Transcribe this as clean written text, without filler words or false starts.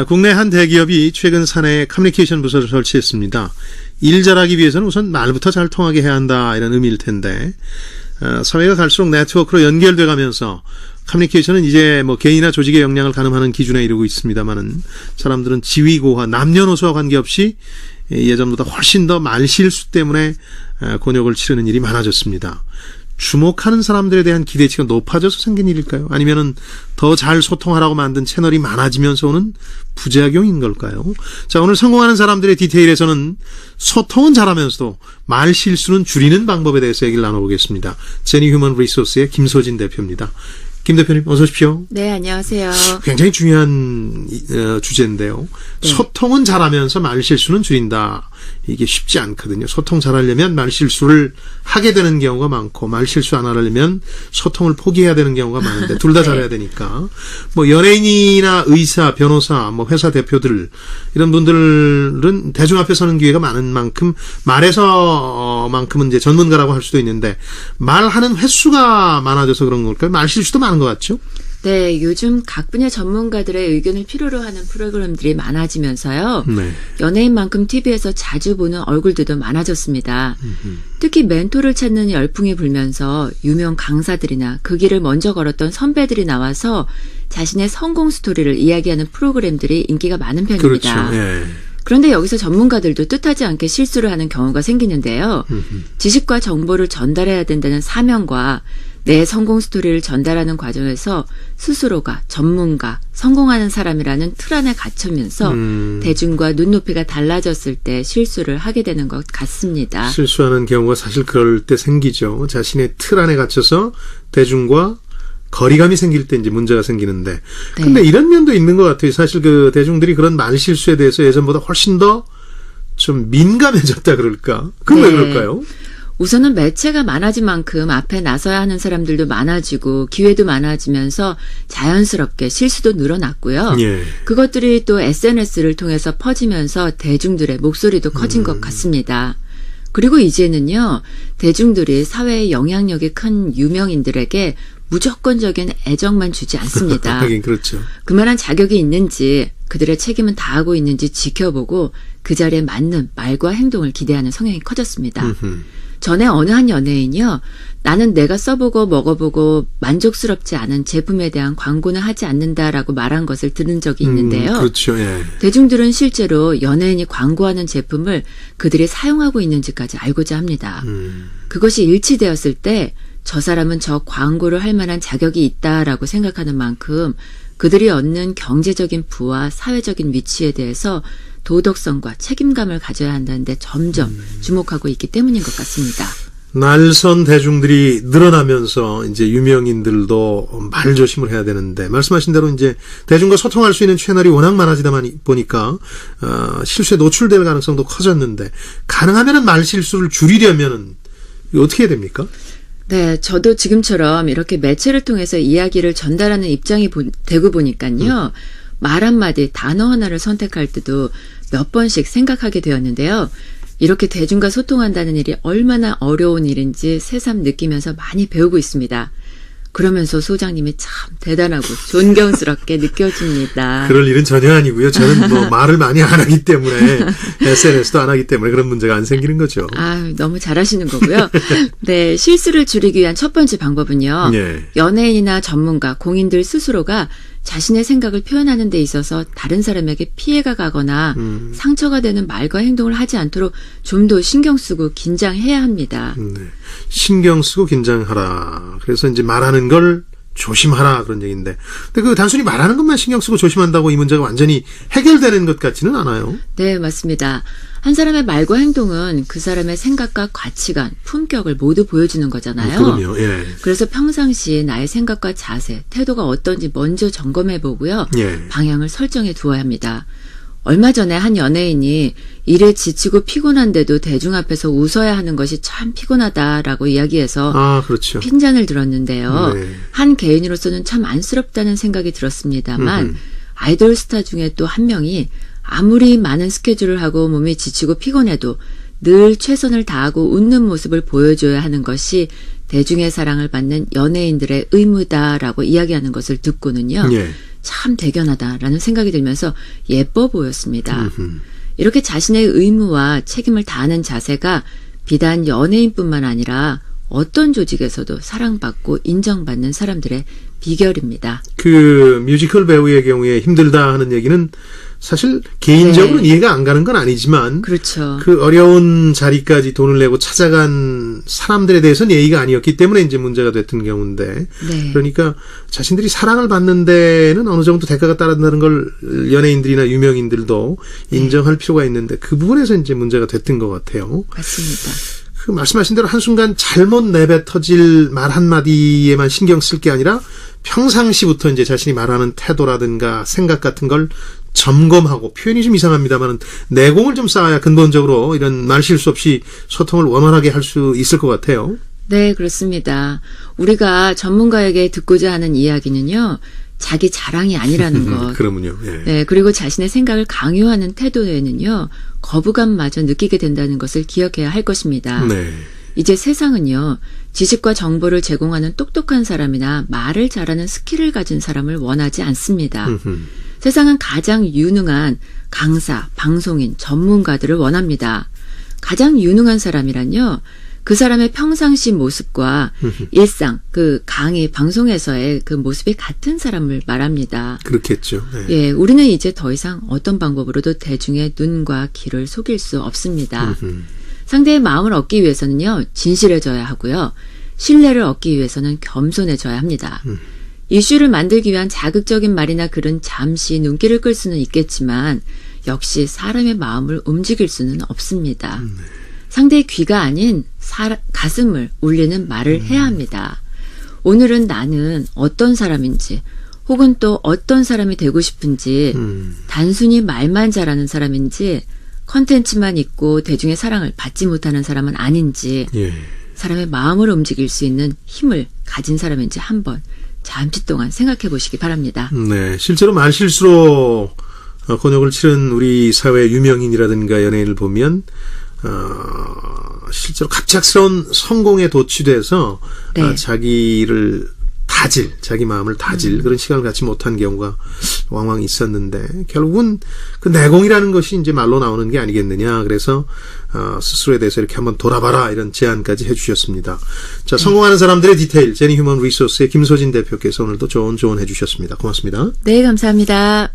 국내 한 대기업이 최근 사내에 커뮤니케이션 부서를 설치했습니다. 일 잘하기 위해서는 우선 말부터 잘 통하게 해야 한다, 이런 의미일 텐데, 사회가 갈수록 네트워크로 연결돼 가면서 커뮤니케이션은 이제 뭐 개인이나 조직의 역량을 가늠하는 기준에 이르고 있습니다만은, 사람들은 지위고하, 남녀노소와 관계없이 예전보다 훨씬 더 말실수 때문에 곤욕을 치르는 일이 많아졌습니다. 주목하는 사람들에 대한 기대치가 높아져서 생긴 일일까요? 아니면은 더 잘 소통하라고 만든 채널이 많아지면서 오는 부작용인 걸까요? 자, 오늘 성공하는 사람들의 디테일에서는 소통은 잘하면서도 말 실수는 줄이는 방법에 대해서 얘기를 나눠보겠습니다. 제니 휴먼 리소스의 김소진 대표입니다. 김 대표님, 어서 오십시오. 네, 안녕하세요. 굉장히 중요한 주제인데요. 네. 소통은 잘하면서 말실수는 줄인다. 이게 쉽지 않거든요. 소통 잘하려면 말실수를 하게 되는 경우가 많고, 말실수 안 하려면 소통을 포기해야 되는 경우가 많은데, 둘 다 네. 잘해야 되니까. 뭐 연예인이나 의사, 변호사, 뭐 회사 대표들, 이런 분들은 대중 앞에 서는 기회가 많은 만큼 말에서만큼은 이제 전문가라고 할 수도 있는데, 말하는 횟수가 많아져서 그런 걸까요? 말실수도 많은 것 같죠? 네, 요즘 각 분야 전문가들의 의견을 필요로 하는 프로그램들이 많아지면서요. 네. 연예인만큼 TV에서 자주 보는 얼굴들도 많아졌습니다. 특히 멘토를 찾는 열풍이 불면서 유명 강사들이나 그 길을 먼저 걸었던 선배들이 나와서 자신의 성공 스토리를 이야기하는 프로그램들이 인기가 많은 편입니다. 그렇죠. 예. 그런데 여기서 전문가들도 뜻하지 않게 실수를 하는 경우가 생기는데요. 지식과 정보를 전달해야 된다는 사명과 내 성공 스토리를 전달하는 과정에서 스스로가 전문가, 성공하는 사람이라는 틀 안에 갇히면서 대중과 눈높이가 달라졌을 때 실수를 하게 되는 것 같습니다. 실수하는 경우가 사실 그럴 때 생기죠. 자신의 틀 안에 갇혀서 대중과 거리감이 생길 때 이제 문제가 생기는데. 네. 근데 이런 면도 있는 것 같아요. 사실 그 대중들이 그런 말실수에 대해서 예전보다 훨씬 더 좀 민감해졌다 그럴까? 그건 네. 왜 그럴까요? 우선은 매체가 많아진 만큼 앞에 나서야 하는 사람들도 많아지고 기회도 많아지면서 자연스럽게 실수도 늘어났고요. 예. 그것들이 또 SNS를 통해서 퍼지면서 대중들의 목소리도 커진 것 같습니다. 그리고 이제는요, 대중들이 사회에 영향력이 큰 유명인들에게 무조건적인 애정만 주지 않습니다. 하긴 그렇죠. 그만한 자격이 있는지, 그들의 책임은 다하고 있는지 지켜보고 그 자리에 맞는 말과 행동을 기대하는 성향이 커졌습니다. 전에 어느 한 연예인이요, 나는 내가 써보고 먹어보고 만족스럽지 않은 제품에 대한 광고는 하지 않는다라고 말한 것을 들은 적이 있는데요. 그렇죠. 예. 대중들은 실제로 연예인이 광고하는 제품을 그들이 사용하고 있는지까지 알고자 합니다. 그것이 일치되었을 때 저 사람은 저 광고를 할 만한 자격이 있다라고 생각하는 만큼 그들이 얻는 경제적인 부와 사회적인 위치에 대해서 도덕성과 책임감을 가져야 한다는데 점점 주목하고 있기 때문인 것 같습니다. 날선 대중들이 늘어나면서 이제 유명인들도 말 조심을 해야 되는데, 말씀하신 대로 이제 대중과 소통할 수 있는 채널이 워낙 많아지다 보니까 실수에 노출될 가능성도 커졌는데, 가능하면은 말 실수를 줄이려면은 어떻게 해야 됩니까? 네, 저도 지금처럼 이렇게 매체를 통해서 이야기를 전달하는 입장이 되고 보니까요. 말 한마디, 단어 하나를 선택할 때도 몇 번씩 생각하게 되었는데요. 이렇게 대중과 소통한다는 일이 얼마나 어려운 일인지 새삼 느끼면서 많이 배우고 있습니다. 그러면서 소장님이 참 대단하고 존경스럽게 느껴집니다. 그럴 일은 전혀 아니고요. 저는 뭐 말을 많이 안 하기 때문에, SNS도 안 하기 때문에 그런 문제가 안 생기는 거죠. 아, 너무 잘하시는 거고요. 네, 실수를 줄이기 위한 첫 번째 방법은요. 예. 연예인이나 전문가, 공인들 스스로가 자신의 생각을 표현하는 데 있어서 다른 사람에게 피해가 가거나 상처가 되는 말과 행동을 하지 않도록 좀 더 신경 쓰고 긴장해야 합니다. 네. 신경 쓰고 긴장하라. 그래서 이제 말하는 걸 조심하라, 그런 얘기인데. 근데 그 단순히 말하는 것만 신경 쓰고 조심한다고 이 문제가 완전히 해결되는 것 같지는 않아요. 네, 맞습니다. 한 사람의 말과 행동은 그 사람의 생각과 가치관, 품격을 모두 보여주는 거잖아요. 그럼요. 예. 그래서 평상시에 나의 생각과 자세, 태도가 어떤지 먼저 점검해 보고요. 예. 방향을 설정해 두어야 합니다. 얼마 전에 한 연예인이 일에 지치고 피곤한데도 대중 앞에서 웃어야 하는 것이 참 피곤하다라고 이야기해서 그렇죠. 핀잔을 들었는데요. 네. 한 개인으로서는 참 안쓰럽다는 생각이 들었습니다만 아이돌 스타 중에 또 한 명이 아무리 많은 스케줄을 하고 몸이 지치고 피곤해도 늘 최선을 다하고 웃는 모습을 보여줘야 하는 것이 대중의 사랑을 받는 연예인들의 의무다라고 이야기하는 것을 듣고는요. 예. 참 대견하다라는 생각이 들면서 예뻐 보였습니다. 이렇게 자신의 의무와 책임을 다하는 자세가 비단 연예인뿐만 아니라 어떤 조직에서도 사랑받고 인정받는 사람들의 비결입니다. 그 뮤지컬 배우의 경우에 힘들다 하는 얘기는 사실 개인적으로는 네. 이해가 안 가는 건 아니지만 그렇죠. 그 어려운 자리까지 돈을 내고 찾아간 사람들에 대해서는 예의가 아니었기 때문에 이제 문제가 됐던 경우인데 네. 그러니까 자신들이 사랑을 받는 데는 어느 정도 대가가 따른다는 걸 연예인들이나 유명인들도 인정할 필요가 있는데 그 부분에서 이제 문제가 됐던 것 같아요. 맞습니다. 그 말씀하신 대로 한순간 잘못 내뱉어질 말 한마디에만 신경 쓸 게 아니라 평상시부터 이제 자신이 말하는 태도라든가 생각 같은 걸 점검하고 표현이 좀 이상합니다만 내공을 좀 쌓아야 근본적으로 이런 말실수 없이 소통을 원활하게 할 수 있을 것 같아요. 네, 그렇습니다. 우리가 전문가에게 듣고자 하는 이야기는요. 자기 자랑이 아니라는 것. 그러면요. 예. 네, 그리고 자신의 생각을 강요하는 태도에는요. 거부감마저 느끼게 된다는 것을 기억해야 할 것입니다. 네. 이제 세상은요. 지식과 정보를 제공하는 똑똑한 사람이나 말을 잘하는 스킬을 가진 사람을 원하지 않습니다. 세상은 가장 유능한 강사, 방송인, 전문가들을 원합니다. 가장 유능한 사람이란요. 그 사람의 평상시 모습과 일상, 그 강의, 방송에서의 그 모습이 같은 사람을 말합니다. 그렇겠죠. 네. 예, 우리는 이제 더 이상 어떤 방법으로도 대중의 눈과 귀를 속일 수 없습니다. 상대의 마음을 얻기 위해서는요, 진실해져야 하고요. 신뢰를 얻기 위해서는 겸손해져야 합니다. 이슈를 만들기 위한 자극적인 말이나 글은 잠시 눈길을 끌 수는 있겠지만 역시 사람의 마음을 움직일 수는 없습니다. 상대의 귀가 아닌 가슴을 울리는 말을 해야 합니다. 오늘은 나는 어떤 사람인지 혹은 또 어떤 사람이 되고 싶은지 단순히 말만 잘하는 사람인지 컨텐츠만 있고 대중의 사랑을 받지 못하는 사람은 아닌지 예. 사람의 마음을 움직일 수 있는 힘을 가진 사람인지 한번 잠시 동안 생각해 보시기 바랍니다. 네. 실제로 말실수로 곤욕을 치른 우리 사회 유명인이라든가 연예인을 보면 실제로 갑작스러운 성공에 도취돼서 네. 자기를 자기 마음을 다질 그런 시간을 갖지 못한 경우가 왕왕 있었는데 결국은 그 내공이라는 것이 이제 말로 나오는 게 아니겠느냐. 그래서 스스로에 대해서 이렇게 한번 돌아봐라 이런 제안까지 해주셨습니다. 자, 성공하는 사람들의 디테일 제니 휴먼 리소스의 김소진 대표께서 오늘도 좋은 조언 해주셨습니다. 고맙습니다. 네, 감사합니다.